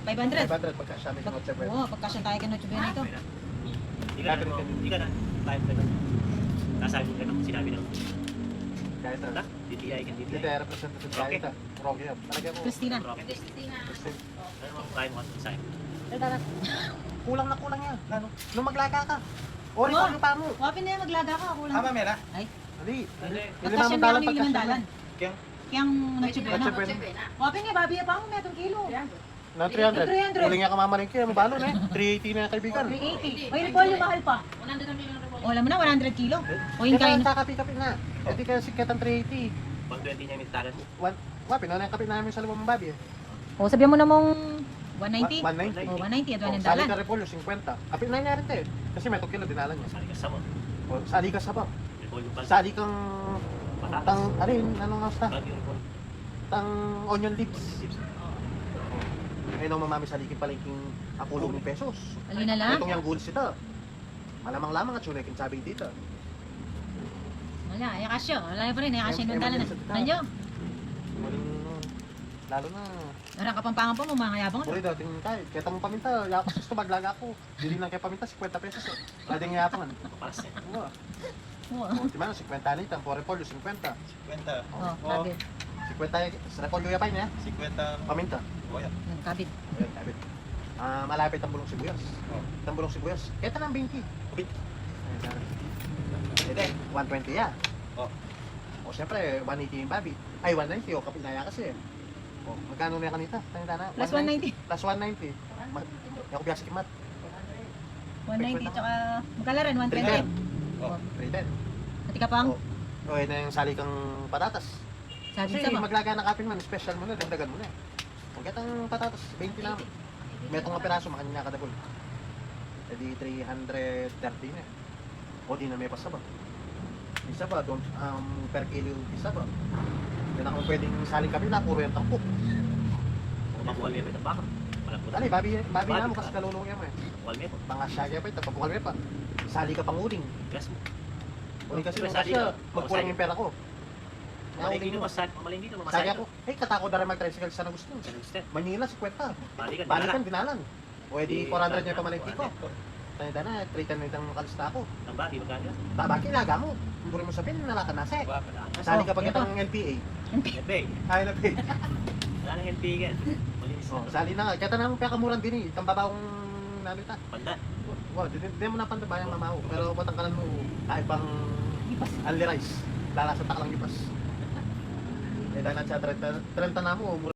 500. 500 pagka siya may Noche Buena. Oo, pagkasya tayo kay Noche Buena ito. Hindi ka na, hindi ka na. Time ka na. Nasabi ka na, sinabi na. Kahit Ito, DTI ka, Hindi DTI. tayo representative tayo ito. Rocky yan. Talagyan mo. Christina. Rocket. Christina. Ano mo, kaya mo kasi design. Kulang na kulang yan. Ano? Nung maglaga ka. Ori Oo. ko yung pa mo. Wapin na yan, maglaga ka. Ako lang. Mera? Ay, Ali. pagkasya na kami yung dalan. Kaya? Kiyang Noche Buena. Noche Buena. Wapin nga, babi pa ako, may 2 kilo. Na 300. 300. Kuling nga kamamalingki. Ano balo na eh? 380 na kaibigan. 380. Oy, Paul, yung mahal pa. 100 ang bilang repolyo. O, alam mo na, 100 kilo. O, yung kain. Kaya kakapi-kapi na. Hindi kaya sikat ang 380. 120 niya yung mintalan mo. Wapi, na yung kapi namin sa lumang babi eh. O, sabihan mo na mong 190. 190. O, 190 at Oh, 1 sali dalan. ka repolyo, 50. Kapi na niya rin tayo. Kasi may 2 kilo dinalan niya. Sali ka sa mo. O, sali ka sa ba? Repolyo pa. Sali kang Patatas. tang ano yun, ano nga sa Bagyo repolyo. tang onion leaves. Ayun ang mamami salikin palengking apulong ng pesos. Alin na lang. Itong yung goals ito. Malamang lamang at sunekin sabing dito. Wala, ay kasyo. Wala pa rin, ay kasyo Ay, yung dalan. ay, ay, Nandiyo. Muling lalo na. Orang kapampangan po, mamangayabang Puri daw, tingin tayo. Kaya tamong paminta, yakos gusto maglaga ako. Dili lang kaya paminta, 50 pesos eh. Pwedeng yapangan. Paras eh. Oo. Oo. O, di man, 50 litan, po repolyo, 50. 50. Oh, kabit. 50, sa repolyo yapay niya, 50. paminta. Kuya. Yan, kabit. Ayun, kabit. Malapit ang bulong sibuyas. Oh. Ang bulong sibuyas. Kaya tanang 20. Kapit. Hindi, 120 yan. Oh. O siyempre, 180 yung babi. Ay, 190 o kapilaya kasi. O, magkano na yung kanita? Tanda na. Plus 190. Plus 190. Ako biya sa kimat. 190, tsaka magkalaran, 120. 310. Oh. 310. Pati ka pang, O, yun na yung sali kang patatas. sabi Kasi sa ba? maglaga ng kapin man, special mo na, dagdagan mo na. Kung katang patatas, 20 namin. May itong nga piraso, makanya ka dabol. E di 330 na. O di na may pasaba. Isa ba, per kilo isa ba? Yan ako pwedeng saling kapin na, puro yung tampok. Kung makuha niya ito baka. Walang puta. Dali, babi na mo kasi kalulong yan mo eh. Wal mo po. Mga syagya pa, tapapukal pa. Sali ka pang uling. Gas mo. Uling kasi nung Sali kasya, ka. magkulang yung pera ko. Mamalinggi mo, mamalinggi mo, Sali masaya ako, katako na rin mag-tricycle sa gusto. Sa next step. Manila, 50. Balikan, Balikan, dinalan. O edi 400 niya Di- pamalingki ko. Tanda na, 310 itang makalista ako. Ang bati, magkano? Babaki laga mo. Buri mo sabihin, nalakan na se. Sali ka pag ito. itang NPA. NPA. Ay, NPA. Wala nang NPA yan. Malinis Oh, na. sali na nga. Kaya tanang peka murang din eh. Itang babawang namin ta. Pandan. Wow, di mo na pantabayang mamaw. Pero patangkalan mo, kahit pang only rice. Lalasa taklang ipas. Eh, dahil na siya, 30 na mo.